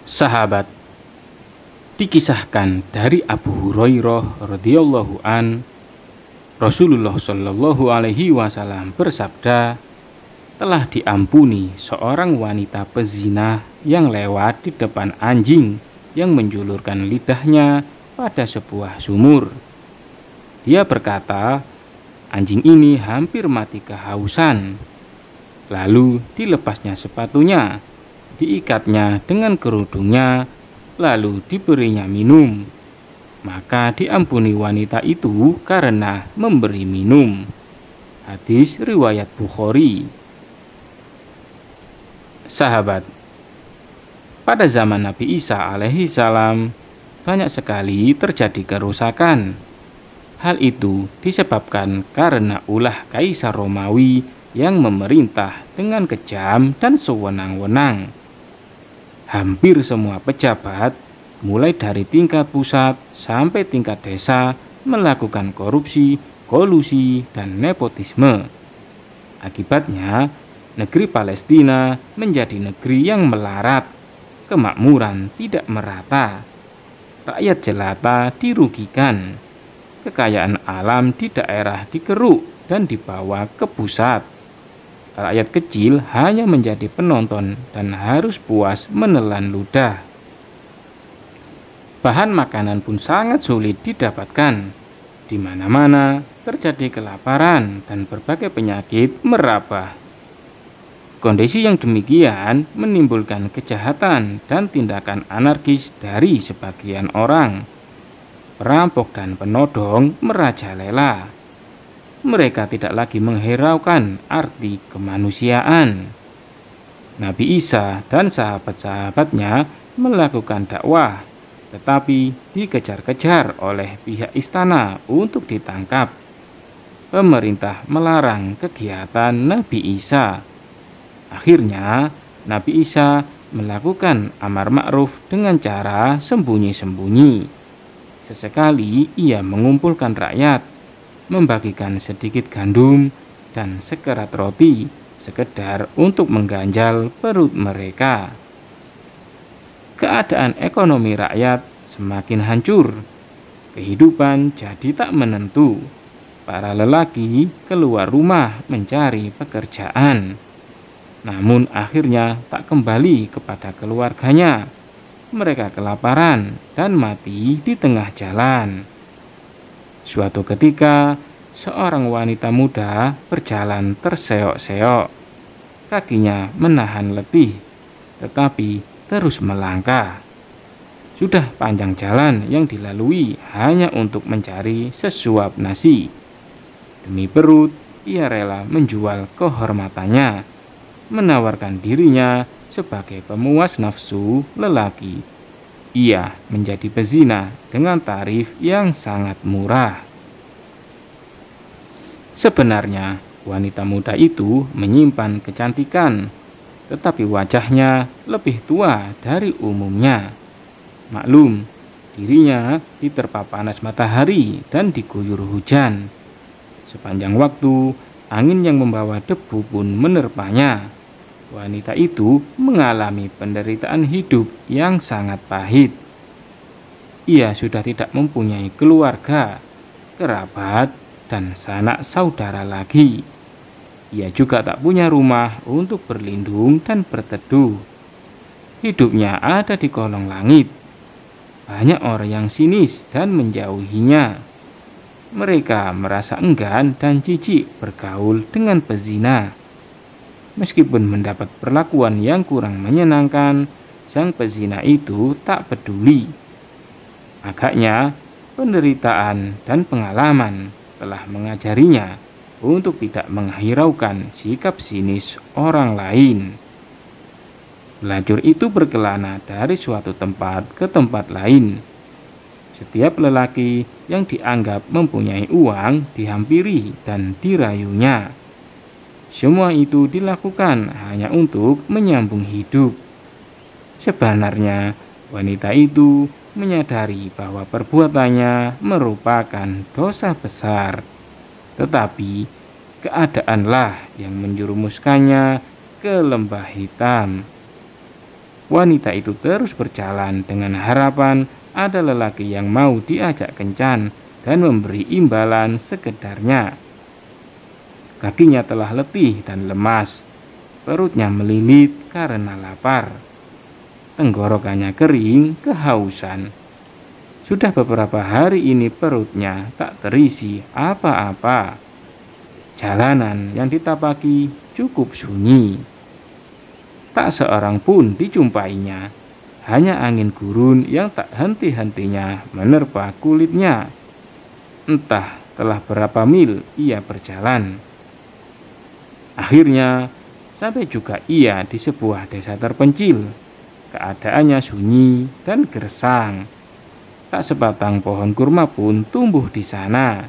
Sahabat, dikisahkan dari Abu Hurairah radhiyallahu an, Rasulullah shallallahu alaihi wasallam bersabda, telah diampuni seorang wanita pezina yang lewat di depan anjing yang menjulurkan lidahnya pada sebuah sumur. Dia berkata, anjing ini hampir mati kehausan. Lalu dilepasnya sepatunya, diikatnya dengan kerudungnya, lalu diberinya minum. Maka diampuni wanita itu karena memberi minum. Hadis riwayat Bukhari. Sahabat, pada zaman Nabi Isa alaihi salam banyak sekali terjadi kerusakan. Hal itu disebabkan karena ulah Kaisar Romawi yang memerintah dengan kejam dan sewenang-wenang. Hampir semua pejabat, mulai dari tingkat pusat sampai tingkat desa, melakukan korupsi, kolusi, dan nepotisme. Akibatnya, negeri Palestina menjadi negeri yang melarat, kemakmuran tidak merata, rakyat jelata dirugikan, kekayaan alam di daerah dikeruk dan dibawa ke pusat. Rakyat kecil hanya menjadi penonton dan harus puas menelan ludah. Bahan makanan pun sangat sulit didapatkan. Di mana-mana terjadi kelaparan dan berbagai penyakit merabah. Kondisi yang demikian menimbulkan kejahatan dan tindakan anarkis dari sebagian orang. Perampok dan penodong merajalela. Mereka tidak lagi menghiraukan arti kemanusiaan. Nabi Isa dan sahabat-sahabatnya melakukan dakwah, tetapi dikejar-kejar oleh pihak istana untuk ditangkap. Pemerintah melarang kegiatan Nabi Isa. Akhirnya, Nabi Isa melakukan amar ma'ruf dengan cara sembunyi-sembunyi. Sesekali ia mengumpulkan rakyat, membagikan sedikit gandum dan sekerat roti sekedar untuk mengganjal perut mereka. Keadaan ekonomi rakyat semakin hancur. Kehidupan jadi tak menentu. Para lelaki keluar rumah mencari pekerjaan. Namun akhirnya tak kembali kepada keluarganya. Mereka kelaparan dan mati di tengah jalan. Suatu ketika, seorang wanita muda berjalan terseok-seok. Kakinya menahan letih, tetapi terus melangkah. Sudah panjang jalan yang dilalui hanya untuk mencari sesuap nasi. Demi perut, ia rela menjual kehormatannya, menawarkan dirinya sebagai pemuas nafsu lelaki. Ia menjadi pezina dengan tarif yang sangat murah. Sebenarnya, wanita muda itu menyimpan kecantikan, tetapi wajahnya lebih tua dari umumnya. Maklum, dirinya diterpa panas matahari dan diguyur hujan. Sepanjang waktu, angin yang membawa debu pun menerpanya. Wanita itu mengalami penderitaan hidup yang sangat pahit. Ia sudah tidak mempunyai keluarga, kerabat, dan sanak saudara lagi. Ia juga tak punya rumah untuk berlindung dan berteduh. Hidupnya ada di kolong langit. Banyak orang yang sinis dan menjauhinya. Mereka merasa enggan dan jijik bergaul dengan pezina. Meskipun mendapat perlakuan yang kurang menyenangkan, sang pezina itu tak peduli. Agaknya, penderitaan dan pengalaman telah mengajarinya untuk tidak menghiraukan sikap sinis orang lain. Pelacur itu berkelana dari suatu tempat ke tempat lain. Setiap lelaki yang dianggap mempunyai uang dihampiri dan dirayunya. Semua itu dilakukan hanya untuk menyambung hidup. Sebenarnya, wanita itu menyadari bahwa perbuatannya merupakan dosa besar. Tetapi, keadaanlah yang menjerumuskannya ke lembah hitam. Wanita itu terus berjalan dengan harapan ada lelaki yang mau diajak kencan dan memberi imbalan sekedarnya. Kakinya telah letih dan lemas, perutnya melilit karena lapar, tenggorokannya kering kehausan. Sudah beberapa hari ini perutnya tak terisi apa-apa. Jalanan yang ditapaki cukup sunyi. Tak seorang pun dijumpainya, hanya angin gurun yang tak henti-hentinya menerpa kulitnya. Entah telah berapa mil ia berjalan. Akhirnya sampai juga ia di sebuah desa terpencil. Keadaannya sunyi dan gersang. Tak sebatang pohon kurma pun tumbuh di sana.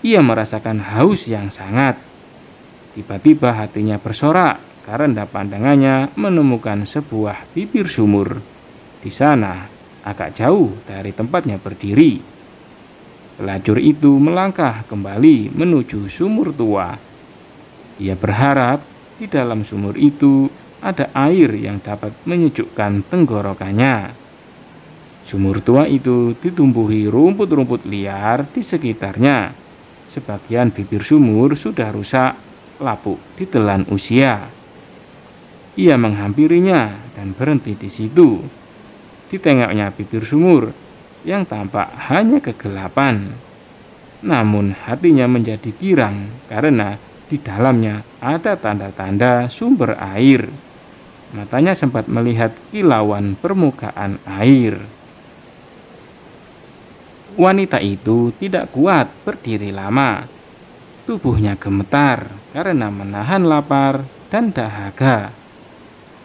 Ia merasakan haus yang sangat. Tiba-tiba hatinya bersorak karena pandangannya menemukan sebuah bibir sumur. Di sana, agak jauh dari tempatnya berdiri. Pelacur itu melangkah kembali menuju sumur tua. Ia berharap di dalam sumur itu ada air yang dapat menyejukkan tenggorokannya. Sumur tua itu ditumbuhi rumput-rumput liar di sekitarnya. Sebagian bibir sumur sudah rusak, lapuk ditelan usia. Ia menghampirinya dan berhenti di situ. Ditengoknya bibir sumur yang tampak hanya kegelapan. Namun hatinya menjadi girang karena di dalamnya ada tanda-tanda sumber air. Matanya sempat melihat kilauan permukaan air. Wanita itu tidak kuat berdiri lama. Tubuhnya gemetar karena menahan lapar dan dahaga.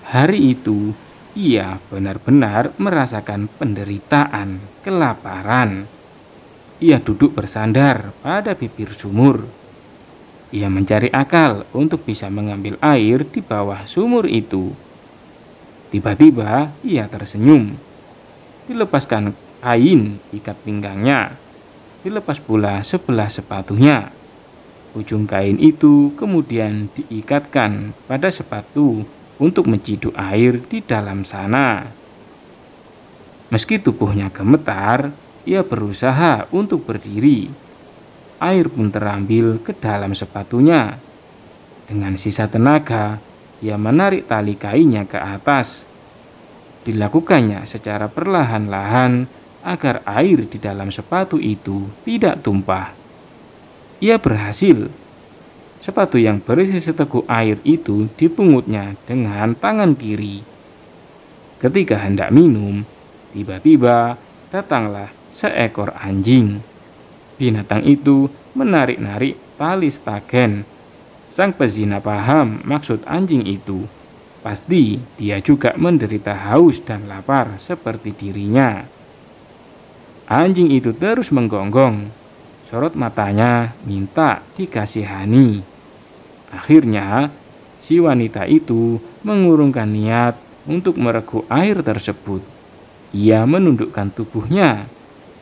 Hari itu ia benar-benar merasakan penderitaan, kelaparan. Ia duduk bersandar pada bibir sumur. Ia mencari akal untuk bisa mengambil air di bawah sumur itu. Tiba-tiba ia tersenyum. Dilepaskan kain ikat pinggangnya. Dilepas pula sebelah sepatunya. Ujung kain itu kemudian diikatkan pada sepatu untuk menciduk air di dalam sana. Meski tubuhnya gemetar, ia berusaha untuk berdiri. Air pun terambil ke dalam sepatunya. Dengan sisa tenaga, ia menarik tali kainnya ke atas. Dilakukannya secara perlahan-lahan agar air di dalam sepatu itu tidak tumpah. Ia berhasil. Sepatu yang berisi seteguk air itu dipungutnya dengan tangan kiri. Ketika hendak minum, tiba-tiba datanglah seekor anjing. Binatang itu menarik-narik tali stagen. Sang pezina paham maksud anjing itu. Pasti dia juga menderita haus dan lapar seperti dirinya. Anjing itu terus menggonggong. Sorot matanya minta dikasihani. Akhirnya si wanita itu mengurungkan niat untuk mereguk air tersebut. Ia menundukkan tubuhnya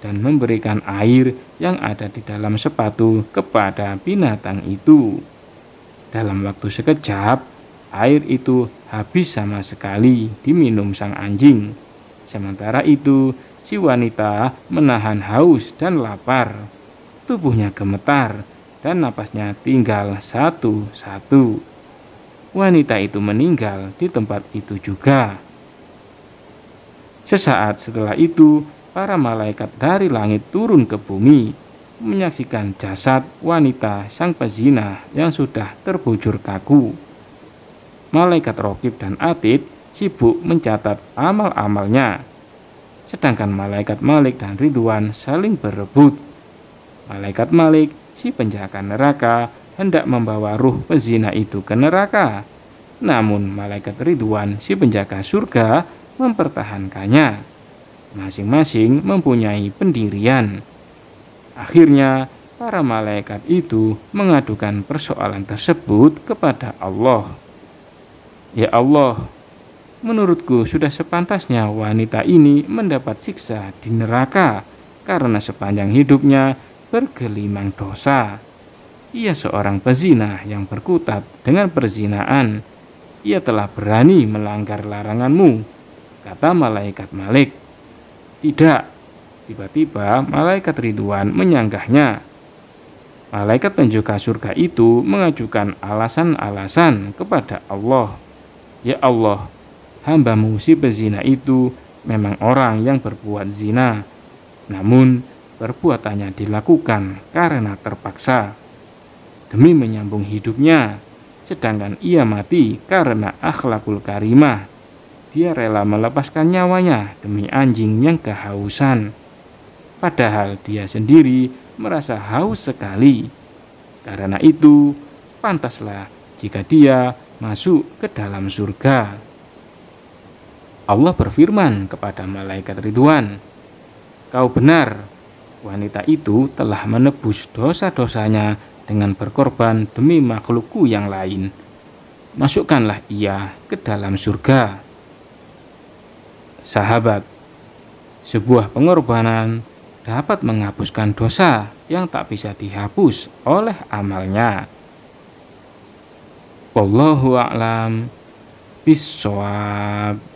dan memberikan air yang ada di dalam sepatu kepada binatang itu. Dalam waktu sekejap, air itu habis sama sekali diminum sang anjing. Sementara itu, si wanita menahan haus dan lapar. Tubuhnya gemetar dan napasnya tinggal satu-satu. Wanita itu meninggal di tempat itu juga. Sesaat setelah itu, para malaikat dari langit turun ke bumi, menyaksikan jasad wanita sang pezina yang sudah terbujur kaku. Malaikat Raqib dan Atid sibuk mencatat amal-amalnya, sedangkan malaikat Malik dan Ridwan saling berebut. Malaikat Malik, si penjaga neraka, hendak membawa ruh pezina itu ke neraka. Namun malaikat Ridwan, si penjaga surga, mempertahankannya. Masing-masing mempunyai pendirian. Akhirnya para malaikat itu mengadukan persoalan tersebut kepada Allah. Ya Allah, menurutku sudah sepantasnya wanita ini mendapat siksa di neraka karena sepanjang hidupnya bergelimang dosa. Ia seorang pezina yang berkutat dengan perzinaan. ia telah berani melanggar laranganmu, kata malaikat Malik. Tidak, tiba-tiba malaikat Ridwan menyanggahnya. Malaikat penjaga surga itu mengajukan alasan-alasan kepada Allah. Ya Allah, hamba-Mu si pezina itu memang orang yang berbuat zina, namun perbuatannya dilakukan karena terpaksa demi menyambung hidupnya, sedangkan ia mati karena akhlakul karimah. Dia rela melepaskan nyawanya demi anjing yang kehausan, padahal dia sendiri merasa haus sekali. Karena itu, pantaslah jika dia masuk ke dalam surga. Allah berfirman kepada malaikat Ridwan, "Kau benar, wanita itu telah menebus dosa-dosanya dengan berkorban demi makhlukku yang lain. Masukkanlah ia ke dalam surga." Sahabat, sebuah pengorbanan dapat menghapuskan dosa yang tak bisa dihapus oleh amalnya. Wallahu a'lam bishawab.